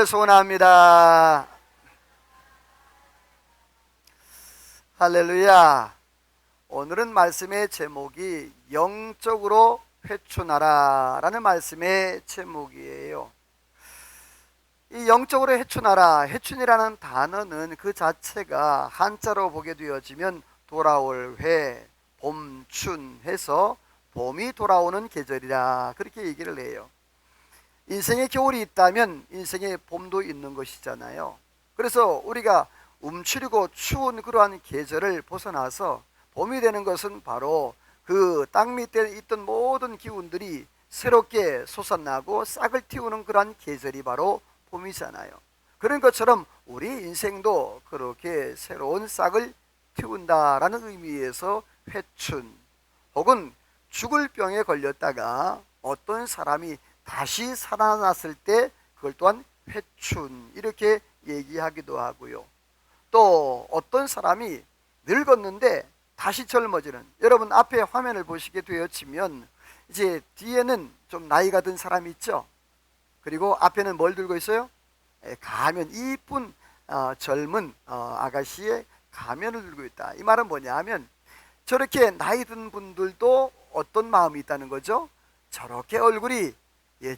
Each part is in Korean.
소원합니다. 할렐루야. 오늘은 말씀의 제목이 영적으로 회춘하라 라는 말씀의 제목이에요. 이 영적으로 회춘하라, 회춘이라는 단어는 그 자체가 한자로 보게 되어지면 돌아올 회, 봄춘 해서 봄이 돌아오는 계절이라 그렇게 얘기를 해요. 인생에 겨울이 있다면 인생에 봄도 있는 것이잖아요. 그래서 우리가 움츠리고 추운 그러한 계절을 벗어나서 봄이 되는 것은 바로 그 땅 밑에 있던 모든 기운들이 새롭게 솟아나고 싹을 틔우는 그러한 계절이 바로 봄이잖아요. 그런 것처럼 우리 인생도 그렇게 새로운 싹을 틔운다라는 의미에서 회춘, 혹은 죽을 병에 걸렸다가 어떤 사람이 다시 살아났을 때 그걸 또한 회춘 이렇게 얘기하기도 하고요. 또 어떤 사람이 늙었는데 다시 젊어지는, 여러분 앞에 화면을 보시게 되어지면 이제 뒤에는 좀 나이가 든 사람이 있죠. 그리고 앞에는 뭘 들고 있어요? 가면, 이쁜 젊은 아가씨의 가면을 들고 있다. 이 말은 뭐냐 하면 저렇게 나이 든 분들도 어떤 마음이 있다는 거죠? 저렇게 얼굴이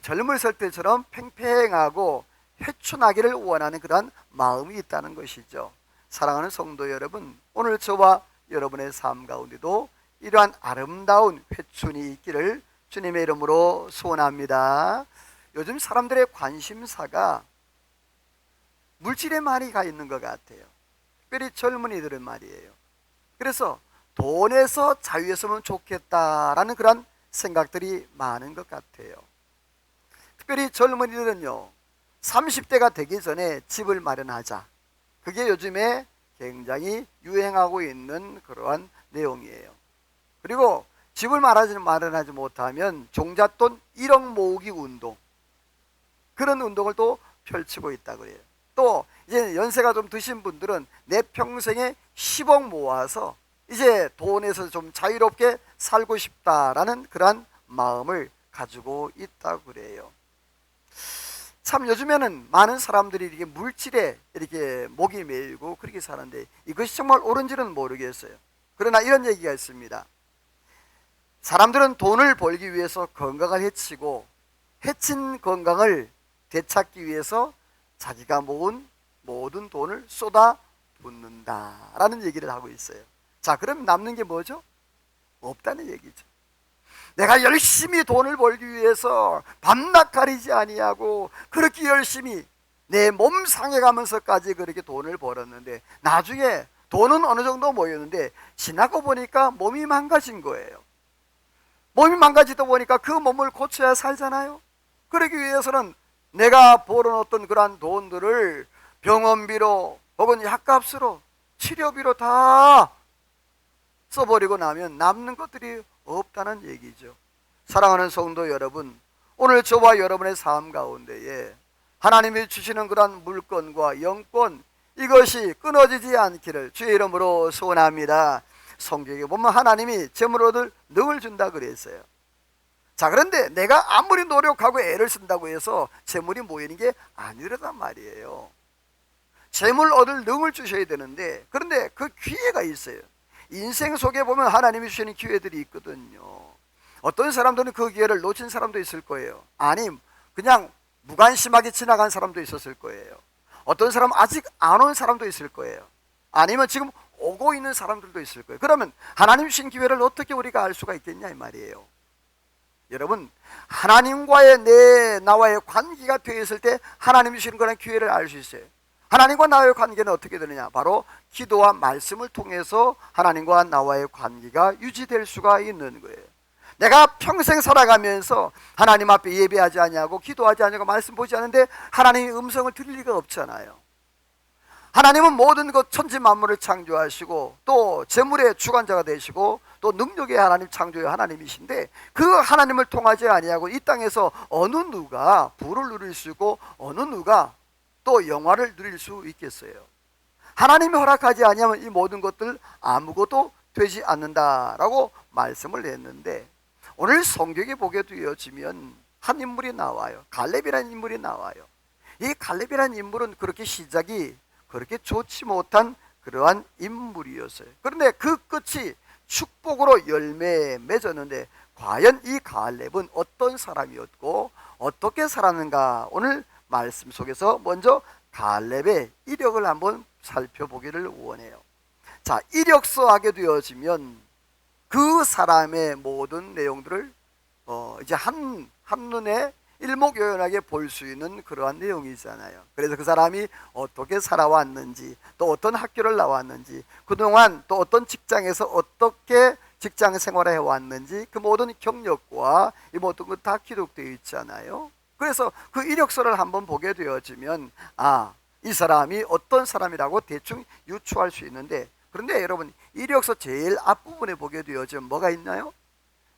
젊었을 때처럼 팽팽하고 회춘하기를 원하는 그러한 마음이 있다는 것이죠. 사랑하는 성도 여러분, 오늘 저와 여러분의 삶 가운데도 이러한 아름다운 회춘이 있기를 주님의 이름으로 소원합니다. 요즘 사람들의 관심사가 물질에 많이 가 있는 것 같아요. 특별히 젊은이들은 말이에요. 그래서 돈에서 자유했으면 좋겠다라는 그런 생각들이 많은 것 같아요. 특별히 젊은이들은요, 30대가 되기 전에 집을 마련하자. 그게 요즘에 굉장히 유행하고 있는 그러한 내용이에요. 그리고 집을 마련하지 못하면 종잣돈 1억 모으기 운동, 그런 운동을 또 펼치고 있다 그래요. 또 이제 연세가 좀 드신 분들은 내 평생에 10억 모아서 이제 돈에서 좀 자유롭게 살고 싶다라는 그러한 마음을 가지고 있다고 그래요. 참 요즘에는 많은 사람들이 이렇게 물질에 이렇게 목이 메이고 그렇게 사는데 이것이 정말 옳은지는 모르겠어요. 그러나 이런 얘기가 있습니다. 사람들은 돈을 벌기 위해서 건강을 해치고 해친 건강을 되찾기 위해서 자기가 모은 모든 돈을 쏟아 붓는다라는 얘기를 하고 있어요. 자, 그럼 남는 게 뭐죠? 없다는 얘기죠. 내가 열심히 돈을 벌기 위해서 밤낮 가리지 아니하고 그렇게 열심히 내 몸 상해가면서까지 그렇게 돈을 벌었는데 나중에 돈은 어느 정도 모였는데 지나고 보니까 몸이 망가진 거예요. 몸이 망가지다 보니까 그 몸을 고쳐야 살잖아요. 그러기 위해서는 내가 벌어놓던 그러한 돈들을 병원비로 혹은 약값으로 치료비로 다 써버리고 나면 남는 것들이 없다는 얘기죠. 사랑하는 성도 여러분, 오늘 저와 여러분의 삶 가운데에 하나님이 주시는 그런 물건과 영권, 이것이 끊어지지 않기를 주의 이름으로 소원합니다. 성경에 보면 하나님이 재물 얻을 능을 준다 그랬어요. 자, 그런데 내가 아무리 노력하고 애를 쓴다고 해서 재물이 모이는 게 아니란 말이에요. 재물 얻을 능을 주셔야 되는데, 그런데 그 기회가 있어요. 인생 속에 보면 하나님이 주시는 기회들이 있거든요. 어떤 사람들은 그 기회를 놓친 사람도 있을 거예요. 아니, 그냥 무관심하게 지나간 사람도 있었을 거예요. 어떤 사람은 아직 안 온 사람도 있을 거예요. 아니면 지금 오고 있는 사람들도 있을 거예요. 그러면 하나님 주신 기회를 어떻게 우리가 알 수가 있겠냐 이 말이에요. 여러분, 하나님과의 나와의 관계가 되어 있을 때 하나님 주시는 그런 기회를 알 수 있어요. 하나님과 나와의 관계는 어떻게 되느냐? 바로 기도와 말씀을 통해서 하나님과 나와의 관계가 유지될 수가 있는 거예요. 내가 평생 살아가면서 하나님 앞에 예배하지 아니하고 기도하지 아니하고 말씀 보지 않는데 하나님의 음성을 들을 리가 없잖아요. 하나님은 모든 것 천지 만물을 창조하시고 또 재물의 주관자가 되시고 또 능력의 하나님, 창조의 하나님이신데 그 하나님을 통하지 아니하고 이 땅에서 어느 누가 부를 누릴 수 있고 어느 누가 또 영화를 누릴 수 있겠어요? 하나님이 허락하지 아니하면 이 모든 것들 아무것도 되지 않는다라고 말씀을 했는데, 오늘 성경에 보게 되어지면 한 인물이 나와요. 갈렙이라는 인물이 나와요. 이 갈렙이라는 인물은 그렇게 시작이 그렇게 좋지 못한 그러한 인물이었어요. 그런데 그 끝이 축복으로 열매에 맺었는데 과연 이 갈렙은 어떤 사람이었고 어떻게 살았는가, 오늘 말씀 속에서 먼저 갈렙의 이력을 한번 살펴보기를 원해요. 자, 이력서 하게 되어지면 그 사람의 모든 내용들을 이제 한눈에 일목요연하게 볼 수 있는 그러한 내용이잖아요. 그래서 그 사람이 어떻게 살아왔는지, 또 어떤 학교를 나왔는지, 그동안 또 어떤 직장에서 어떻게 직장 생활을 해왔는지, 그 모든 경력과 이 모든 것 다 기록되어 있잖아요. 그래서 그 이력서를 한번 보게 되어지면 이 사람이 어떤 사람이라고 대충 유추할 수 있는데, 그런데 여러분, 이력서 제일 앞부분에 보게 되어지면 뭐가 있나요?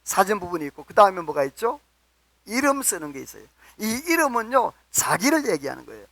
사진 부분이 있고 그 다음에 뭐가 있죠? 이름 쓰는 게 있어요. 이 이름은요, 자기를 얘기하는 거예요.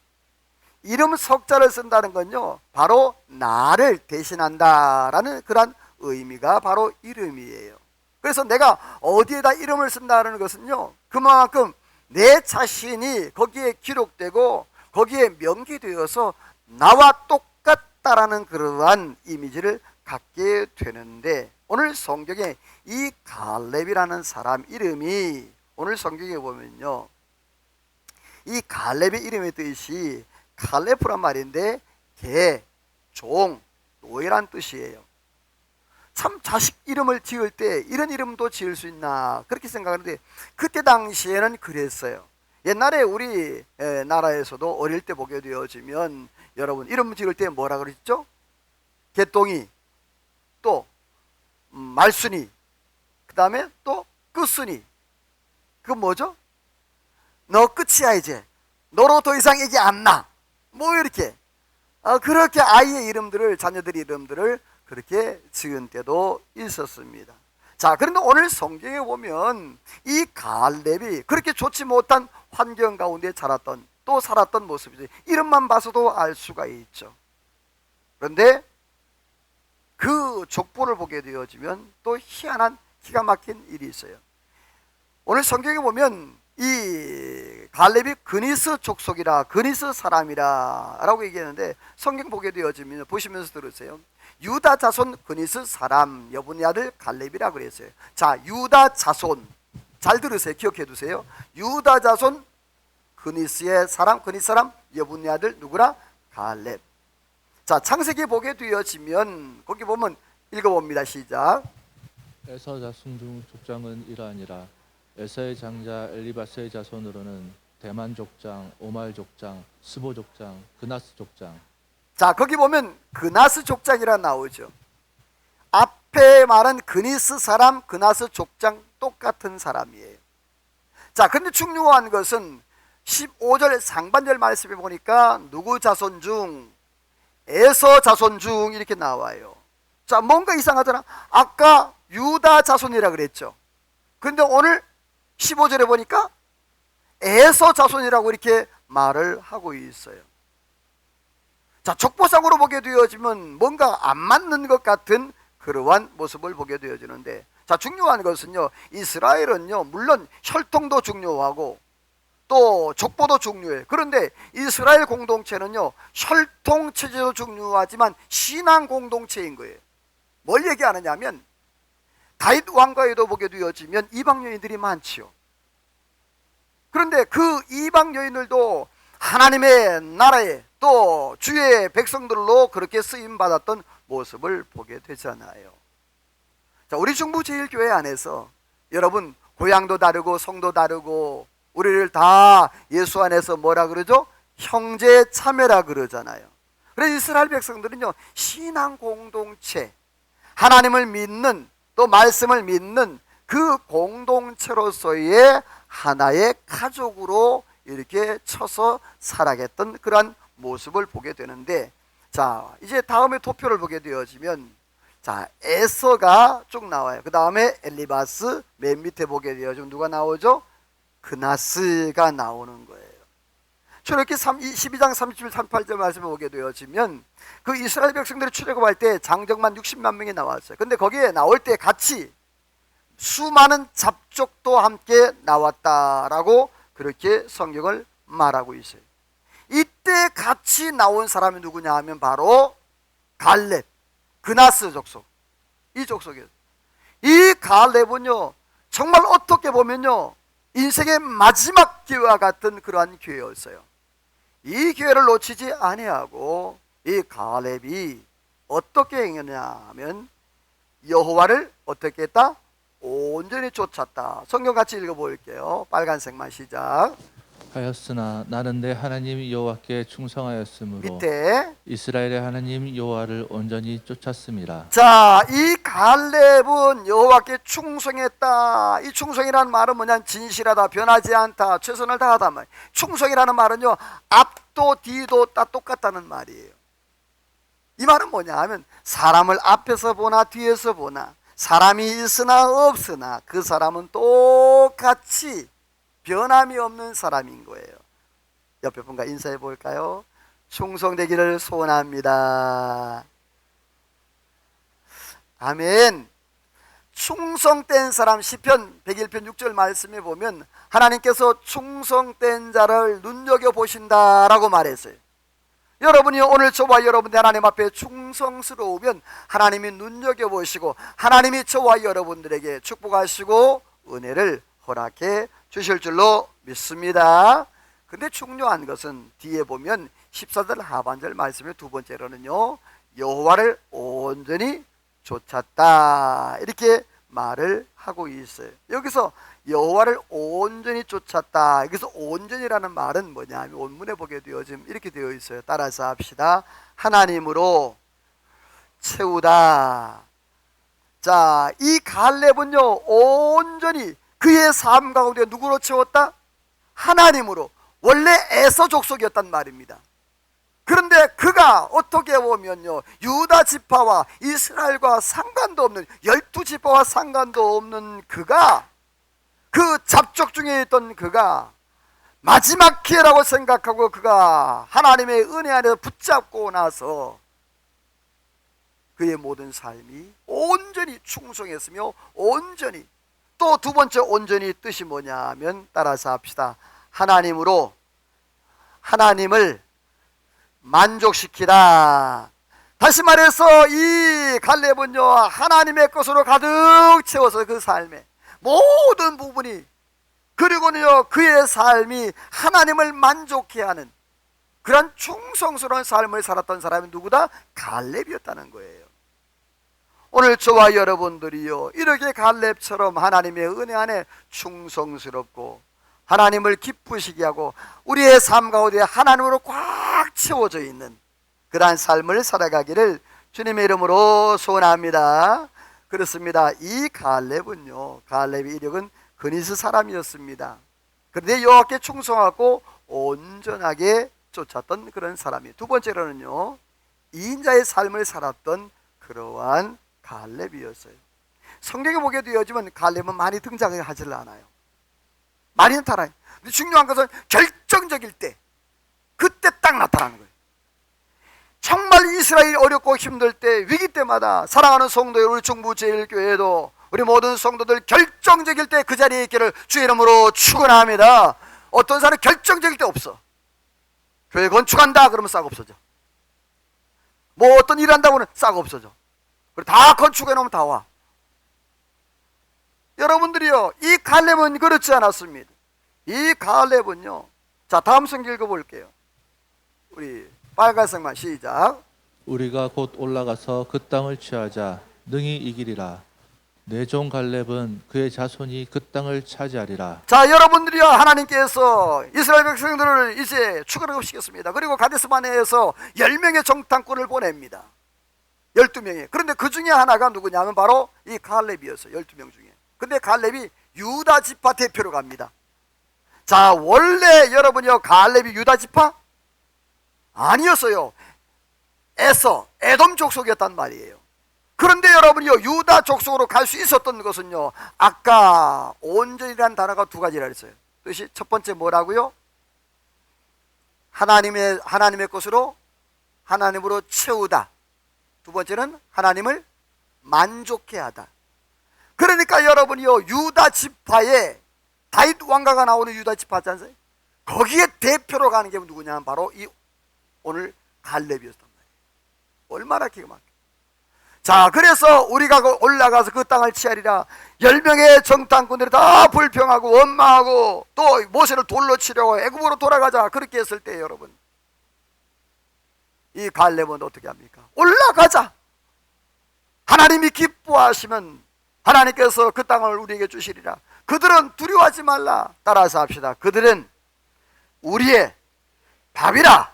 이름 석자를 쓴다는 건요, 바로 나를 대신한다라는 그런 의미가 바로 이름이에요. 그래서 내가 어디에다 이름을 쓴다는 것은요, 그만큼 내 자신이 거기에 기록되고 거기에 명기되어서 나와 똑같다라는 그러한 이미지를 갖게 되는데, 오늘 성경에 이 갈렙이라는 사람 이름이, 오늘 성경에 보면요, 이 갈렙의 이름의 뜻이 칼레프란 말인데 개, 종, 노예란 뜻이에요. 참, 자식 이름을 지을 때 이런 이름도 지을 수 있나 그렇게 생각하는데, 그때 당시에는 그랬어요. 옛날에 우리 나라에서도 어릴 때 보게 되어지면 여러분, 이름 지을 때 뭐라 그랬죠? 개똥이, 또 말순이, 그 다음에 또 끝순이. 그건 뭐죠? 너 끝이야, 이제 너로 더 이상 얘기 안 나, 뭐 이렇게 그렇게 아이의 이름들을, 자녀들의 이름들을 그렇게 지은 때도 있었습니다. 자, 그런데 오늘 성경에 보면 이 갈렙이 그렇게 좋지 못한 환경 가운데 자랐던, 또 살았던 모습이죠. 이름만 봐서도 알 수가 있죠. 그런데 그 족보를 보게 되어지면 또 희한한 기가 막힌 일이 있어요. 오늘 성경에 보면 이 갈렙이 그니스 족속이라, 그니스 사람이라 라고 얘기하는데, 성경 보게 되어지면 보시면서 들으세요. 유다 자손 그니스 사람 여분의 아들 갈렙이라 그랬어요. 자, 유다 자손, 잘 들으세요. 기억해 두세요. 유다 자손 그니스의 사람, 그니스 사람 여분의 아들 누구라? 갈렙. 자, 창세기 보게 되어지면 거기 보면 읽어봅니다. 시작. 에서 자손 중 족장은 이러하니라. 에서의 장자 엘리바스의 자손으로는 대만 족장, 오말 족장, 스보 족장, 그나스 족장. 자, 거기 보면 그나스 족장이라 나오죠. 앞에 말은 그니스 사람, 그나스 족장 똑같은 사람이에요. 자, 근데 중요한 것은 15절 상반절 말씀에 보니까 누구 자손 중, 에서 자손 중 이렇게 나와요. 자, 뭔가 이상하잖아. 아까 유다 자손이라 그랬죠. 근데 오늘 15절에 보니까 에서 자손이라고 이렇게 말을 하고 있어요. 자, 족보상으로 보게 되어지면 뭔가 안 맞는 것 같은 그러한 모습을 보게 되어지는데, 자, 중요한 것은요, 이스라엘은요, 물론 혈통도 중요하고 또 족보도 중요해요. 그런데 이스라엘 공동체는요, 혈통 체제도 중요하지만 신앙 공동체인 거예요. 뭘 얘기하느냐 하면, 다윗 왕가에도 보게 되어지면 이방 여인들이 많지요. 그런데 그 이방 여인들도 하나님의 나라에 또 주의 백성들로 그렇게 쓰임 받았던 모습을 보게 되잖아요. 자, 우리 중부제일교회 안에서 여러분, 고향도 다르고 성도 다르고 우리를 다 예수 안에서 뭐라 그러죠? 형제 참여라 그러잖아요. 그래서 이스라엘 백성들은요, 신앙 공동체, 하나님을 믿는, 또 말씀을 믿는 그 공동체로서의 하나의 가족으로 이렇게 쳐서 살아갔던 그러한 모습을 보게 되는데, 자, 이제 다음에 도표를 보게 되어지면, 자, 에서가 쭉 나와요. 그 다음에 엘리바스, 맨 밑에 보게 되어지면 누가 나오죠? 그나스가 나오는 거예요. 출애굽기 12장 37, 38절 말씀을 보게 되어지면 그 이스라엘 백성들이 출애굽할 때 장정만 60만 명이 나왔어요. 근데 거기에 나올 때 같이 수많은 잡족도 함께 나왔다라고 그렇게 성경을 말하고 있어요. 이때 같이 나온 사람이 누구냐 하면 바로 갈렙, 그나스 족속, 이 족속이에요. 이 갈렙은요 정말 어떻게 보면요 인생의 마지막 기회와 같은 그러한 기회였어요. 이 기회를 놓치지 아니하고 이 갈렙이 어떻게 행했냐 하면 여호와를 어떻게 했다? 온전히 쫓았다. 성경 같이 읽어볼게요. 빨간색만 시작. 하였으나 나는 내 하나님 여호와께 충성하였으므로 밑에 이스라엘의 하나님 여호와를 온전히 쫓았습니다. 자, 이 갈렙은 여호와께 충성했다. 이 충성이라는 말은 뭐냐? 진실하다, 변하지 않다, 최선을 다하다 말. 충성이라는 말은요 앞도 뒤도 다 똑같다는 말이에요. 이 말은 뭐냐 하면 사람을 앞에서 보나 뒤에서 보나 사람이 있으나 없으나 그 사람은 똑같이 변함이 없는 사람인 거예요. 옆에 분과 인사해 볼까요? 충성되기를 소원합니다. 아멘. 충성된 사람, 시편 101편 6절 말씀에 보면 하나님께서 충성된 자를 눈여겨보신다라고 말했어요. 여러분이 오늘 저와 여러분들 하나님 앞에 충성스러우면 하나님이 눈여겨보시고 하나님이 저와 여러분들에게 축복하시고 은혜를 허락해 주실 줄로 믿습니다. 근데 중요한 것은 뒤에 보면 14절 하반절 말씀의 두 번째로는요 여호와를 온전히 쫓았다 이렇게 말을 하고 있어요. 여기서 여호와를 온전히 쫓았다. 여기서 온전이라는 말은 뭐냐 하면 원문에 보게 되어 지금 이렇게 되어 있어요. 따라서 합시다. 하나님으로 채우다. 자, 이 갈렙은요 온전히 그의 삶 가운데 누구로 채웠다? 하나님으로. 원래 에서 족속이었단 말입니다. 그런데 그가 어떻게 보면요 유다 지파와 이스라엘과 상관도 없는 12지파와 상관도 없는 그가 그 잡족 중에 있던 그가 마지막 기회라고 생각하고 그가 하나님의 은혜 안에서 붙잡고 나서 그의 모든 삶이 온전히 충성했으며 온전히 또 두 번째 온전히 뜻이 뭐냐 하면 따라서 합시다. 하나님으로 하나님을 만족시키다. 다시 말해서 이 갈렙은요 하나님의 것으로 가득 채워서 그 삶에 모든 부분이 그리고는요 그의 삶이 하나님을 만족해 하는 그런 충성스러운 삶을 살았던 사람이 누구다? 갈렙이었다는 거예요. 오늘 저와 여러분들이요 이렇게 갈렙처럼 하나님의 은혜 안에 충성스럽고 하나님을 기쁘시게 하고 우리의 삶 가운데 하나님으로 꽉 채워져 있는 그러한 삶을 살아가기를 주님의 이름으로 소원합니다. 그렇습니다. 이 갈렙은요 갈렙의 이력은 그니스 사람이었습니다. 그런데 여호와께 충성하고 온전하게 쫓았던 그런 사람이 두 번째로는요 이인자의 삶을 살았던 그러한 갈렙이었어요. 성경에 보게 되어지면 갈렙은 많이 등장을 하질 않아요. 많이 나타나요. 근데 중요한 것은 결정적일 때 그때 딱 나타나는 거예요. 정말 이스라엘이 어렵고 힘들 때 위기 때마다 사랑하는 성도들 우리 중부 제일교회도 우리 모든 성도들 결정적일 때 그 자리에 있기를 주의 이름으로 축원합니다. 어떤 사람은 결정적일 때 없어. 교회 건축한다 그러면 싹 없어져. 뭐 어떤 일 한다고는 싹 없어져. 그리고 다 건축해 놓으면 다 와. 여러분들이요 이 갈렙은 그렇지 않았습니다. 이 갈렙은요 자 다음 성경 읽어볼게요. 우리 빨간색만 시작. 우리가 곧 올라가서 그 땅을 취하자 능히 이기리라. 내 종 갈렙은 그의 자손이 그 땅을 차지하리라. 자 여러분들이요 하나님께서 이스라엘 백성들을 이제 출애굽시켰습니다. 그리고 가데스바네에서 10명의 정탐꾼을 보냅니다. 12명이. 그런데 그 중에 하나가 누구냐면 바로 이 갈렙이었어요. 12명 중에. 근데 갈렙이 유다 지파 대표로 갑니다. 자 원래 여러분이요 갈렙이 유다 지파? 아니었어요. 에돔 족속이었단 말이에요. 그런데 여러분이요 유다 족속으로 갈 수 있었던 것은요 아까 온전이라는 단어가 두 가지라 했어요. 뜻이 첫 번째 뭐라고요? 하나님의 것으로 하나님으로 채우다. 두 번째는 하나님을 만족해 하다. 그러니까 여러분이요 유다 지파에 다윗 왕가가 나오는 유다 지파 있지 않습니까? 거기에 대표로 가는 게 누구냐? 바로 이 오늘 갈렙이었단 말이에요. 얼마나 기가 막혀. 자, 그래서 우리가 올라가서 그 땅을 취하리라. 10명의 정탐꾼들이 다 불평하고 원망하고 또 모세를 돌로 치려고 애굽으로 돌아가자 그렇게 했을 때 여러분, 이 갈렙은 어떻게 합니까? 올라가자. 하나님이 기뻐하시면 하나님께서 그 땅을 우리에게 주시리라. 그들은 두려워하지 말라. 따라서 합시다. 그들은 우리의 밥이라.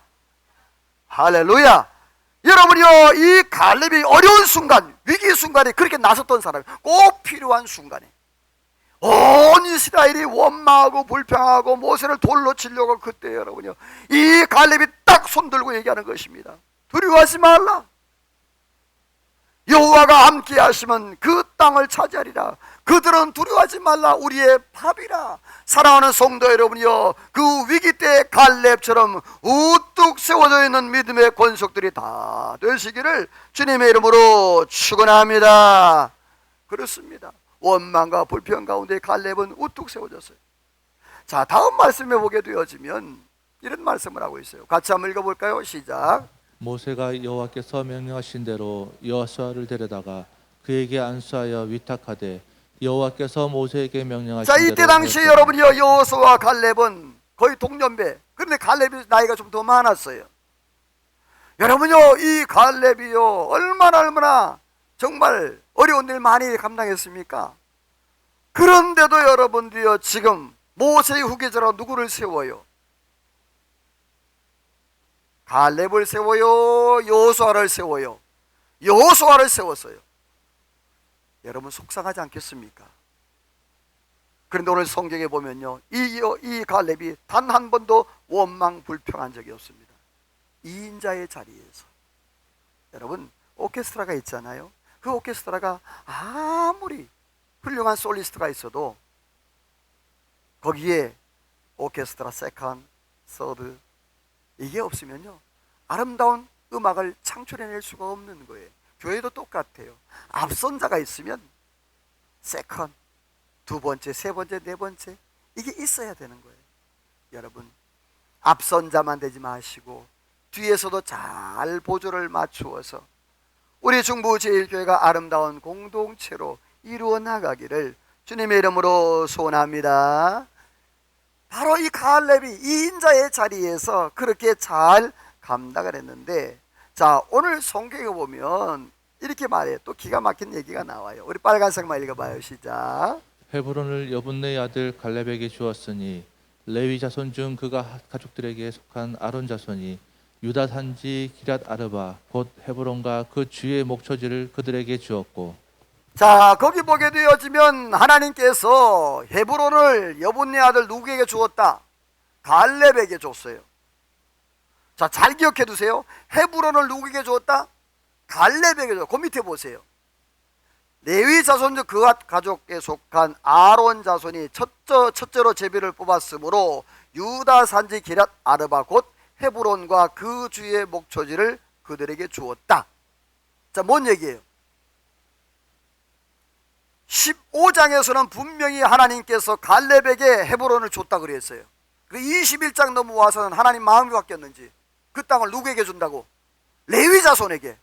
할렐루야. 여러분이요, 이 갈렙이 어려운 순간, 위기 순간에 그렇게 나섰던 사람이 꼭 필요한 순간에 온 이스라엘이 원망하고 불평하고 모세를 돌로 치려고, 그때 여러분이요, 이 갈렙이 딱 손들고 얘기하는 것입니다. 두려워하지 말라. 여호와가 함께 하시면 그 땅을 차지하리라. 그들은 두려워하지 말라. 우리의 밥이라. 사랑하는 성도 여러분이요, 그 위기 때 갈렙처럼 우뚝 세워져 있는 믿음의 권속들이 다 되시기를 주님의 이름으로 축원합니다. 그렇습니다. 원망과 불평 가운데 갈렙은 우뚝 세워졌어요. 자, 다음 말씀에 보게 되어지면 이런 말씀을 하고 있어요. 같이 한번 읽어볼까요? 시작. 모세가 여호와께서 명령하신 대로 여호수아를 데려다가 그에게 안수하여 위탁하되 여호와께서 모세에게 명령하신 자, 대로 이때 당시 하였더니 여러분이요, 여호수아와 갈렙은 거의 동년배. 그런데 갈렙이 나이가 좀 더 많았어요. 여러분요, 이 갈렙이요, 얼마나 정말 어려운 일 많이 감당했습니까? 그런데도 여러분들이요, 지금 모세의 후계자로 누구를 세워요? 갈렙을 세워요? 여호수아를 세워요? 여호수아를 세웠어요. 여러분 속상하지 않겠습니까? 그런데 오늘 성경에 보면요, 이 갈렙이 단 한 번도 원망 불평한 적이 없습니다. 2인자의 자리에서. 여러분, 오케스트라가 있잖아요. 그 오케스트라가 아무리 훌륭한 솔리스트가 있어도 거기에 오케스트라 세컨, 서드 이게 없으면요, 아름다운 음악을 창출해낼 수가 없는 거예요. 교회도 똑같아요. 앞선자가 있으면 세컨, 두 번째, 세 번째, 네 번째 이게 있어야 되는 거예요. 여러분, 앞선자만 되지 마시고 뒤에서도 잘 보조를 맞추어서 우리 중부제일교회가 아름다운 공동체로 이루어 나가기를 주님의 이름으로 소원합니다. 바로 이 갈렙이 2인자의 자리에서 그렇게 잘 감당을 했는데, 자, 오늘 성경에 보면 이렇게 말해요. 또 기가 막힌 얘기가 나와요. 우리 빨간색만 읽어봐요. 시작. 헤브론을 여분네의 아들 갈렙에게 주었으니 레위 자손 중 그가 가족들에게 속한 아론 자손이 유다 산지 기럇 아르바 곧 헤브론과 그 주의 목초지를 그들에게 주었고. 자, 거기 보게 되어지면 하나님께서 헤브론을 여분네 아들 누구에게 주었다? 갈렙에게 줬어요. 자, 잘 기억해 두세요. 헤브론을 누구에게 주었다? 갈렙에게 줬어요. 그 밑에 보세요. 레위 자손 중 그 가족에 속한 아론 자손이 첫째로 제비를 뽑았으므로 유다 산지 기럇 아르바 곧 헤브론과 그 주의 목초지를 그들에게 주었다. 자, 뭔 얘기예요? 15장에서는 분명히 하나님께서 갈렙에게 헤브론을 줬다 그랬어요. 그 21장 넘어와서는 하나님 마음이 바뀌었는지 그 땅을 누구에게 준다고? 레위 자손에게.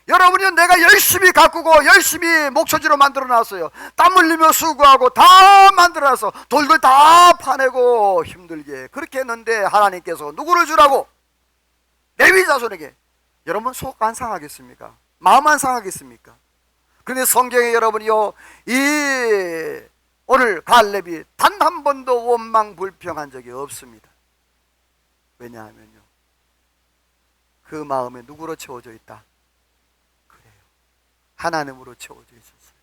여러분이 내가 열심히 가꾸고 열심히 목초지로 만들어 놨어요. 땀 흘리며 수고하고 다 만들어 놨어. 돌들 다 파내고 힘들게 그렇게 했는데 하나님께서 누구를 주라고? 레위 자손에게. 여러분 속 안 상하겠습니까? 마음 안 상하겠습니까? 그런데 성경에 여러분이요, 이 오늘 갈렙이 단 한 번도 원망 불평한 적이 없습니다. 왜냐하면요, 그 마음에 누구로 채워져 있다? 그래요, 하나님으로 채워져 있었어요.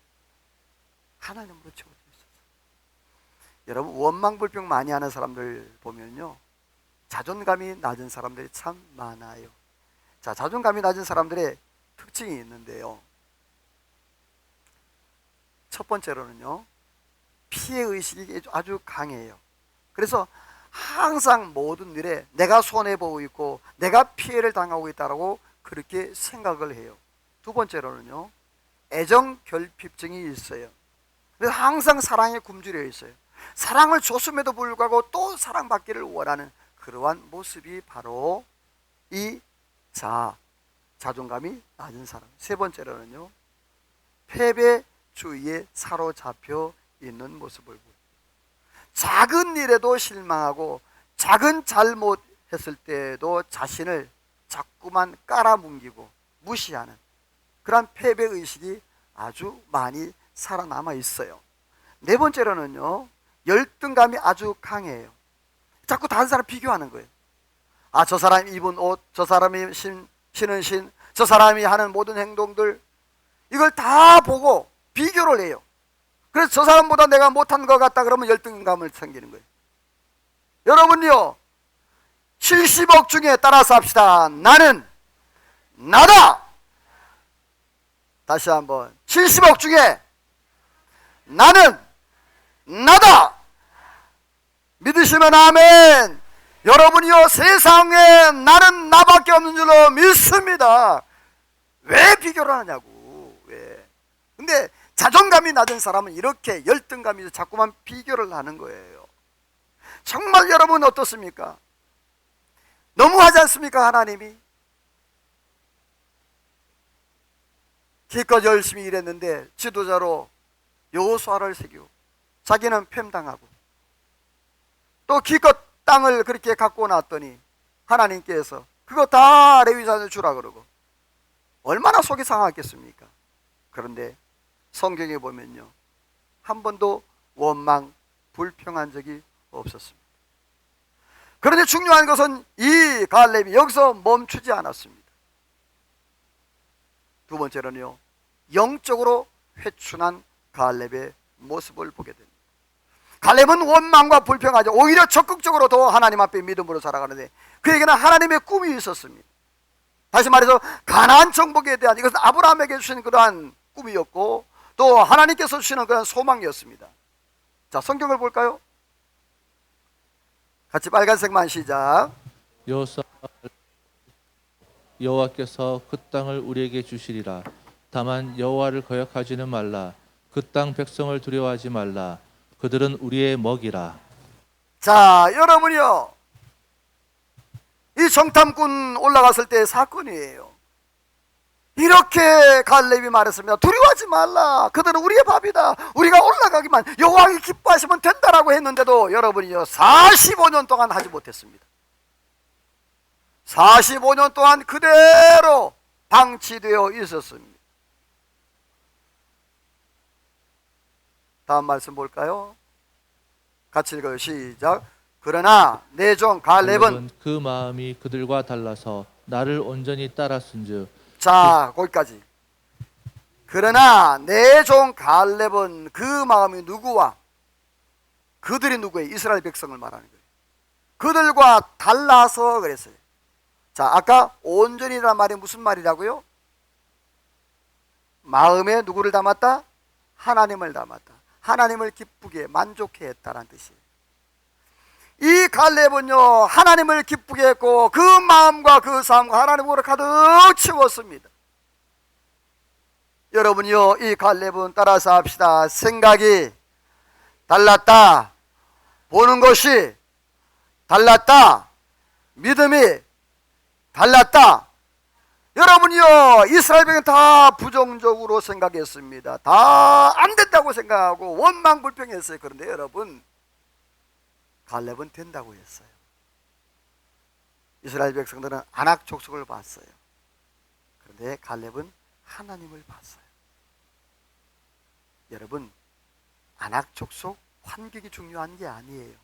하나님으로 채워져 있었어요. 여러분, 원망 불평 많이 하는 사람들 보면요, 자존감이 낮은 사람들이 참 많아요. 자, 자존감이 낮은 사람들의 특징이 있는데요, 첫 번째로는요, 피해의식이 아주 강해요. 그래서 항상 모든 일에 내가 손해보고 있고 내가 피해를 당하고 있다고 그렇게 생각을 해요. 두 번째로는요, 애정결핍증이 있어요. 그래서 항상 사랑에 굶주려 있어요. 사랑을 줬음에도 불구하고 또 사랑받기를 원하는 그러한 모습이 바로 이 자존감이 낮은 사람. 세 번째로는요, 패배주의에 사로잡혀 있는 모습을 보여요. 작은 일에도 실망하고 작은 잘못했을 때도 자신을 자꾸만 깔아뭉기고 무시하는 그런 패배의식이 아주 많이 살아남아 있어요. 네 번째로는요, 열등감이 아주 강해요. 자꾸 다른 사람 비교하는 거예요. 아, 저 사람이 입은 옷, 저 사람이 신은 신, 저 사람이 하는 모든 행동들, 이걸 다 보고 비교를 해요. 그래서 저 사람보다 내가 못한 것 같다 그러면 열등감을 생기는 거예요. 여러분요, 70억 중에 따라서 합시다. 나는 나다. 다시 한번, 70억 중에 나는 나다. 믿으시면 아멘. 여러분이요, 세상에 나는 나밖에 없는 줄로 믿습니다. 왜 비교를 하냐고. 왜? 근데 자존감이 낮은 사람은 이렇게 열등감이 있어 자꾸만 비교를 하는 거예요. 정말 여러분 어떻습니까? 너무하지 않습니까? 하나님이 기껏 열심히 일했는데 지도자로 여호수아를 새기고 자기는 폐임당하고 또 기껏 땅을 그렇게 갖고 놨더니 하나님께서 그거 다 레위자한테 주라 그러고 얼마나 속이 상하겠습니까? 그런데 성경에 보면요, 한 번도 원망, 불평한 적이 없었습니다. 그런데 중요한 것은 이 갈렙이 여기서 멈추지 않았습니다. 두 번째로는요, 영적으로 회춘한 갈렙의 모습을 보게 됩니다. 갈렙은 원망과 불평하죠. 오히려 적극적으로 더 하나님 앞에 믿음으로 살아가는데 그에게는 하나님의 꿈이 있었습니다. 다시 말해서 가나안 정복에 대한, 이것은 아브라함에게 주신 그러한 꿈이었고 또 하나님께서 주시는 그런 소망이었습니다. 자, 성경을 볼까요? 같이 빨간색만 시작. 여호와께서 그 땅을 우리에게 주시리라. 다만 여호와를 거역하지는 말라. 그 땅 백성을 두려워하지 말라. 그들은 우리의 먹이라. 자, 여러분이요, 이 정탐꾼 올라갔을 때의 사건이에요. 이렇게 갈렙이 말했습니다. 두려워하지 말라. 그들은 우리의 밥이다. 우리가 올라가기만 여호와가 기뻐하시면 된다라고 했는데도 여러분이요, 45년 동안 하지 못했습니다. 45년 동안 그대로 방치되어 있었습니다. 다음 말씀 볼까요? 같이 읽어요. 시작. 그러나 내 종 갈렙은 그 마음이 그들과 달라서 나를 온전히 따랐은즉. 자, 거기까지. 그러나 내 종 갈렙은 그 마음이 누구와, 그들이 누구예요? 이스라엘 백성을 말하는 거예요. 그들과 달라서 그랬어요. 자, 아까 온전이라는 말이 무슨 말이라고요? 마음에 누구를 담았다? 하나님을 담았다. 하나님을 기쁘게 만족해 했다는 뜻이에요. 이 갈렙은요, 하나님을 기쁘게 했고 그 마음과 그 삶과 하나님으로 가득 채웠습니다. 여러분이요, 이 갈렙은 따라서 합시다. 생각이 달랐다. 보는 것이 달랐다. 믿음이 달랐다. 여러분이요, 이스라엘 백성은 다 부정적으로 생각했습니다. 다 안 된다고 생각하고 원망 불평했어요. 그런데 여러분, 갈렙은 된다고 했어요. 이스라엘 백성들은 아낙 족속을 봤어요. 그런데 갈렙은 하나님을 봤어요. 여러분, 아낙 족속 환경이 중요한 게 아니에요.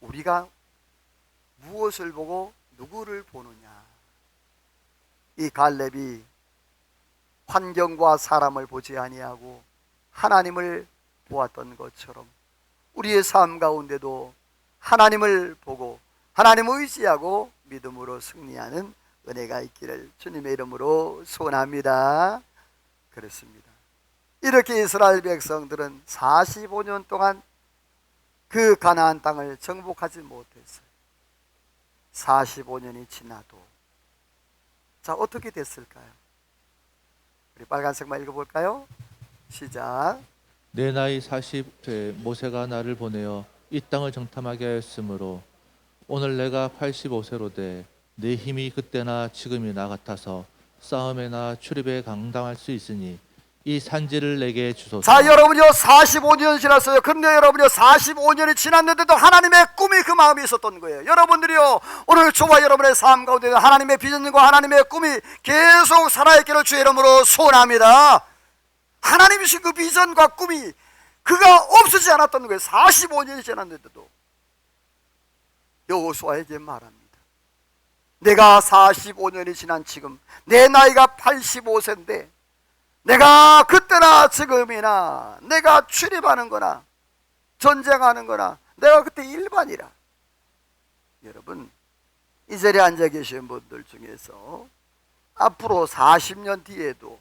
우리가 무엇을 보고 누구를 보느냐. 이 갈렙이 환경과 사람을 보지 아니하고 하나님을 보았던 것처럼 우리의 삶 가운데도 하나님을 보고 하나님을 의지하고 믿음으로 승리하는 은혜가 있기를 주님의 이름으로 소원합니다. 그렇습니다. 이렇게 이스라엘 백성들은 45년 동안 그 가나안 땅을 정복하지 못했어요. 45년이 지나도. 자, 어떻게 됐을까요? 우리 빨간색만 읽어볼까요? 시작. 내 나이 40세 모세가 나를 보내어 이 땅을 정탐하게 하였으므로 오늘 내가 85세로 돼 내 힘이 그때나 지금이나 같아서 싸움에나 출입에 강당할 수 있으니 이 산지를 내게 주소서. 자, 여러분이요 45년 지났어요. 근데 여러분이요 45년이 지났는데도 하나님의 꿈이 그 마음에 있었던 거예요. 여러분들이요 오늘 저와 여러분의 삶 가운데 하나님의 비전과 하나님의 꿈이 계속 살아있기를 주의 이름으로 소원합니다. 하나님이 주신 그 비전과 꿈이 그가 없어지지 않았던 거예요. 45년이 지났는데도. 여호수아에게 말합니다. 내가 45년이 지난 지금 내 나이가 85세인데 내가 그때나 지금이나 내가 출입하는 거나 전쟁하는 거나 내가 그때 일반이라. 여러분 이 자리에 앉아 계신 분들 중에서 앞으로 40년 뒤에도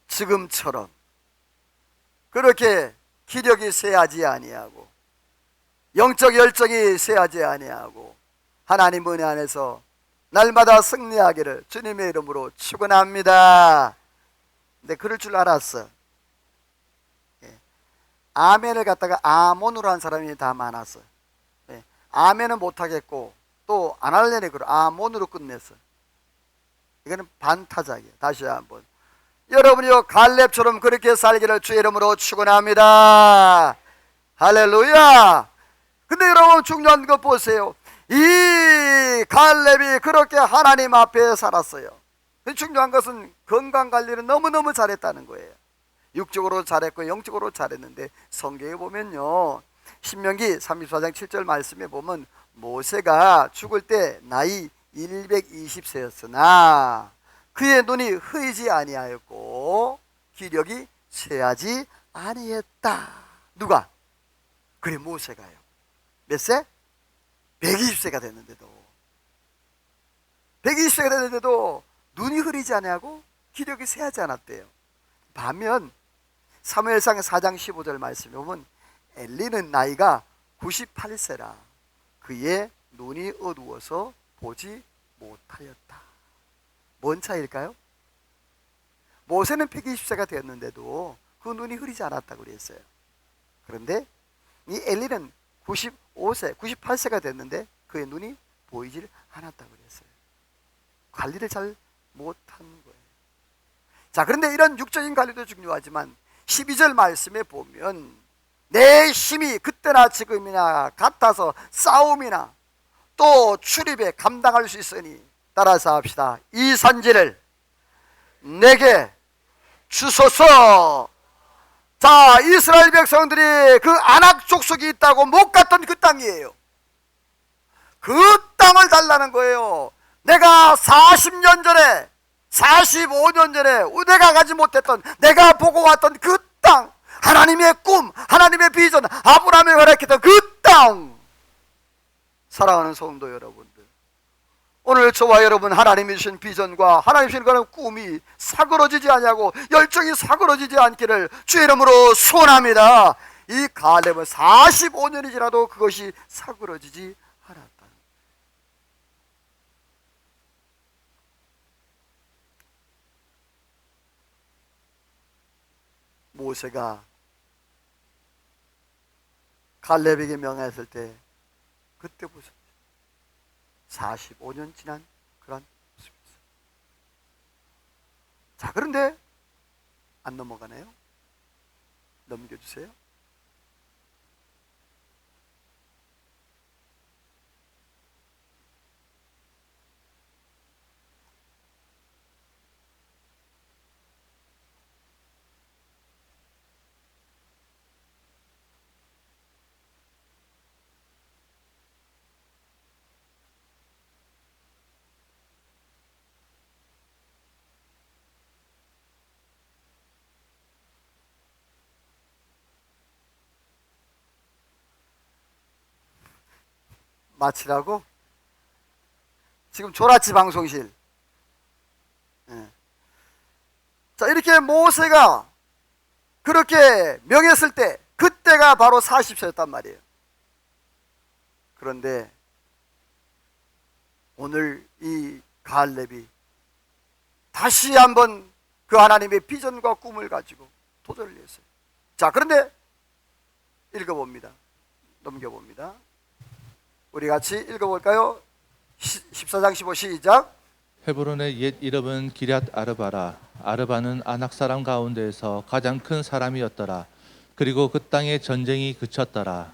지금처럼 그렇게 기력이 쇠하지 아니하고 영적 열정이 쇠하지 아니하고 하나님 은혜 안에서 날마다 승리하기를 주님의 이름으로 축원합니다. 근데 그럴 줄 알았어. 아멘을 갖다가 아몬으로 한 사람이 다 많았어. 아멘은 못하겠고 또 안 할래니 그러 아몬으로 끝냈어. 이거는 반타작이에요. 다시 한번 여러분이요 갈렙처럼 그렇게 살기를 주의 이름으로 축원합니다. 할렐루야. 근데 여러분 중요한 거 보세요. 이 갈렙이 그렇게 하나님 앞에 살았어요. 중요한 것은 건강관리를 너무너무 잘했다는 거예요. 육적으로 잘했고 영적으로 잘했는데 성경에 보면요 신명기 34장 7절 말씀에 보면 모세가 죽을 때 나이 120세였으나 그의 눈이 흐리지 아니하였고 기력이 쇠하지 아니했다. 누가? 그래 모세가요. 몇 세? 120세가 됐는데도 120세가 됐는데도 눈이 흐리지 아니하고 기력이 쇠하지 않았대요. 반면 사무엘상 4장 15절 말씀에 보면 엘리는 나이가 98세라 그의 눈이 어두워서 보지 못하였다. 뭔 차이일까요? 모세는 120세가 되었는데도 그 눈이 흐리지 않았다고 그랬어요. 그런데 이 엘리는 95세, 98세가 됐는데 그의 눈이 보이질 않았다고 그랬어요. 관리를 잘 못한 거예요. 자, 그런데 이런 육적인 관리도 중요하지만 12절 말씀에 보면 내 힘이 그때나 지금이나 같아서 싸움이나 또 출입에 감당할 수 있으니 따라서 합시다. 이 산지를 내게 주소서. 자, 이스라엘 백성들이 그 아낙 족속이 있다고 못 갔던 그 땅이에요. 그 땅을 달라는 거예요. 내가 40년 전에 45년 전에 내가 가지 못했던 내가 보고 왔던 그 땅, 하나님의 꿈, 하나님의 비전, 아브라함이 허락했던 그 땅. 사랑하는 성도 여러분들, 오늘 저와 여러분 하나님이 주신 비전과 하나님이 주신 그런 꿈이 사그러지지 않냐고 열정이 사그러지지 않기를 주의 이름으로 소원합니다. 이 갈렙은 45년이 지나도 그것이 사그러지지 않았다. 모세가 갈렙에게 명했을 때 그때 보세요. 45년 지난 그런 모습이었어요. 자, 그런데 안 넘어가네요. 넘겨주세요. 마치라고? 지금 졸았지 방송실. 자, 이렇게 모세가 그렇게 명했을 때 그때가 바로 40세였단 말이에요. 그런데 오늘 이 갈렙이 다시 한번 그 하나님의 비전과 꿈을 가지고 도전을 했어요. 자, 그런데 읽어봅니다. 넘겨봅니다. 우리 같이 읽어볼까요? 14장 15 시작. 헤브론의 옛 이름은 기럇 아르바라. 아르바는 아낙 사람 가운데에서 가장 큰 사람이었더라. 그리고 그 땅에 전쟁이 그쳤더라.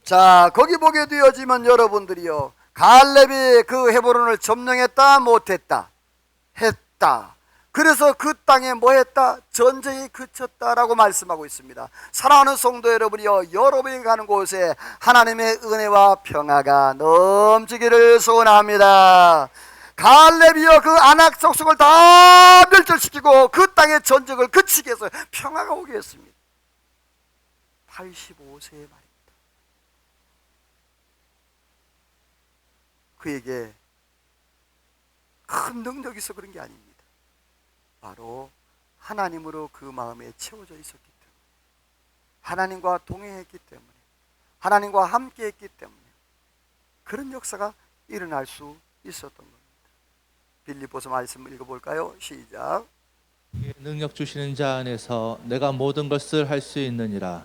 자, 거기 보게 되어지면 여러분들이요, 갈렙이 그 헤브론을 점령했다 못했다? 했다. 그래서 그 땅에 뭐 했다? 전쟁이 그쳤다라고 말씀하고 있습니다. 사랑하는 성도 여러분이요, 여러분이 가는 곳에 하나님의 은혜와 평화가 넘치기를 소원합니다. 갈렙이요, 그 아낙 족속을 다 멸절시키고 그 땅의 전쟁을 그치게 해서 평화가 오게 했습니다. 85세의 말입니다. 그에게 큰 능력이 있어 그런 게 아닙니다. 바로 하나님으로 그 마음에 채워져 있었기 때문에, 하나님과 동행했기 때문에, 하나님과 함께 했기 때문에 그런 역사가 일어날 수 있었던 겁니다. 빌립보서 말씀 읽어볼까요? 시작. 능력 주시는 자 안에서 내가 모든 것을 할 수 있느니라.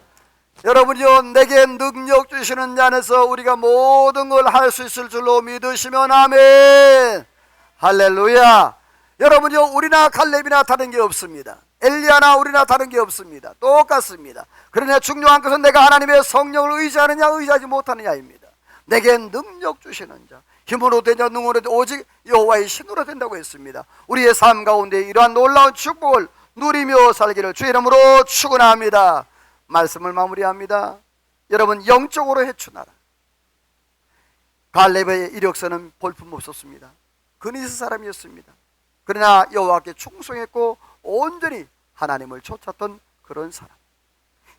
여러분이요, 내게 능력 주시는 자 안에서 우리가 모든 걸 할 수 있을 줄로 믿으시면 아멘. 할렐루야. 여러분이요, 우리나 갈렙이나 다른 게 없습니다. 엘리야나 우리나 다른 게 없습니다. 똑같습니다. 그러나 중요한 것은 내가 하나님의 성령을 의지하느냐 의지하지 못하느냐입니다. 내게 능력 주시는 자, 힘으로 되냐 능으로 되냐 오직 여호와의 신으로 된다고 했습니다. 우리의 삶 가운데 이러한 놀라운 축복을 누리며 살기를 주의 이름으로 축원합니다. 말씀을 마무리합니다. 여러분, 영적으로 해추나라. 갈렙의 이력서는 볼품없었습니다. 그니스 사람이었습니다. 그러나 여호와께 충성했고 온전히 하나님을 쫓았던 그런 사람,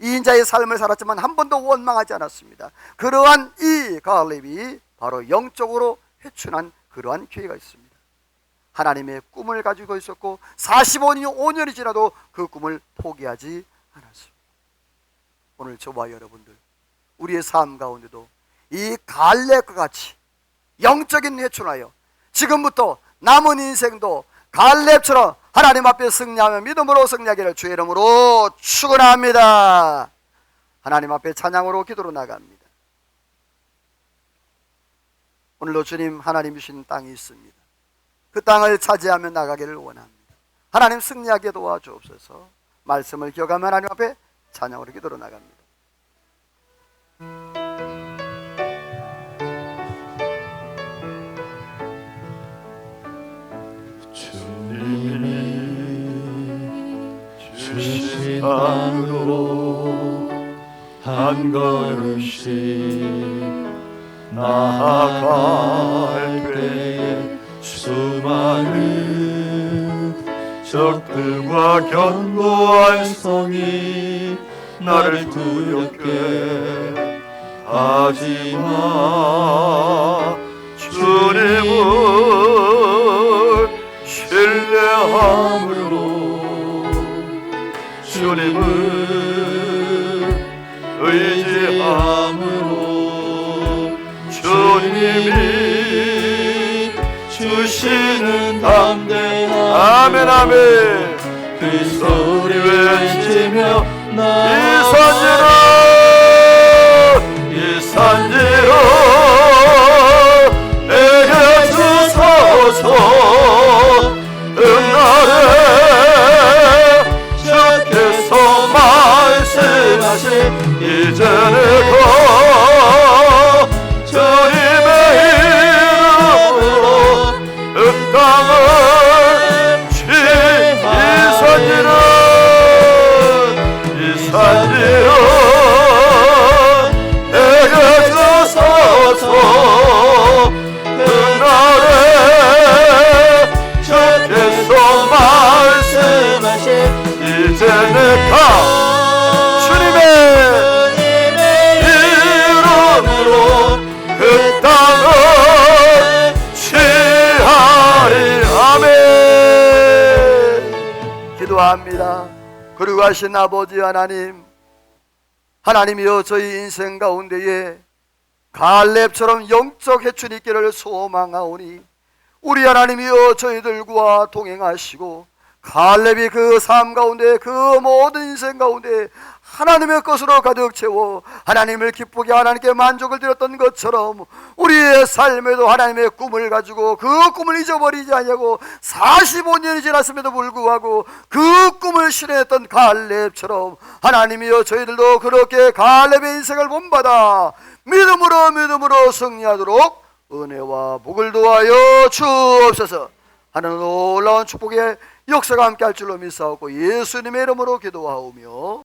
이인자의 삶을 살았지만 한 번도 원망하지 않았습니다. 그러한 이 갈렙이 바로 영적으로 회춘한 그러한 기회가 있습니다. 하나님의 꿈을 가지고 있었고 45년이 지나도 그 꿈을 포기하지 않았습니다. 오늘 저와 여러분들, 우리의 삶 가운데도 이 갈렙과 같이 영적인 회춘하여 지금부터 남은 인생도 갈렙처럼 하나님 앞에 승리하며 믿음으로 승리하기를 주의 이름으로 축원합니다. 하나님 앞에 찬양으로 기도로 나갑니다. 오늘도 주님 하나님 주신 땅이 있습니다. 그 땅을 차지하며 나가기를 원합니다. 하나님 승리하게 도와주옵소서. 말씀을 기억하며 하나님 앞에 찬양으로 기도로 나갑니다. 주신 땅으로 한 걸음씩 나아갈 때에 수많은 적들과 견고한 성이 나를 두렵게 하지마. 주님을 신뢰함으로, 주님을 의지함으로, 주님이 주시는 담대함, 아멘 아멘, 그 소리 외치며 이 산지로 내게 주소서. 은날에 주께서 말씀하신 이제 내가 주님의 이름으로 그 땅을 이 산지로 내게 주소서. 그날에 주께서 말씀하신 이제 내가 주님의 이름으로 그 땅을 취하리. 아멘. 기도합니다. 거룩하신 아버지 하나님, 하나님이여, 저희 인생 가운데에 갈렙처럼 영적 해춘이 있기를 소망하오니 우리 하나님이여 저희들과 동행하시고 갈렙이 그 삶 가운데, 그 모든 인생 가운데 하나님의 것으로 가득 채워 하나님을 기쁘게 하나님께 만족을 드렸던 것처럼 우리의 삶에도 하나님의 꿈을 가지고 그 꿈을 잊어버리지 아니하고 45년이 지났음에도 불구하고 그 꿈을 실현했던 갈렙처럼 하나님이여 저희들도 그렇게 갈렙의 인생을 본받아 믿음으로 승리하도록 은혜와 복을 도하여 주옵소서. 하나님 놀라운 축복의 역사가 함께 할 줄로 믿사옵고 예수님의 이름으로 기도하오며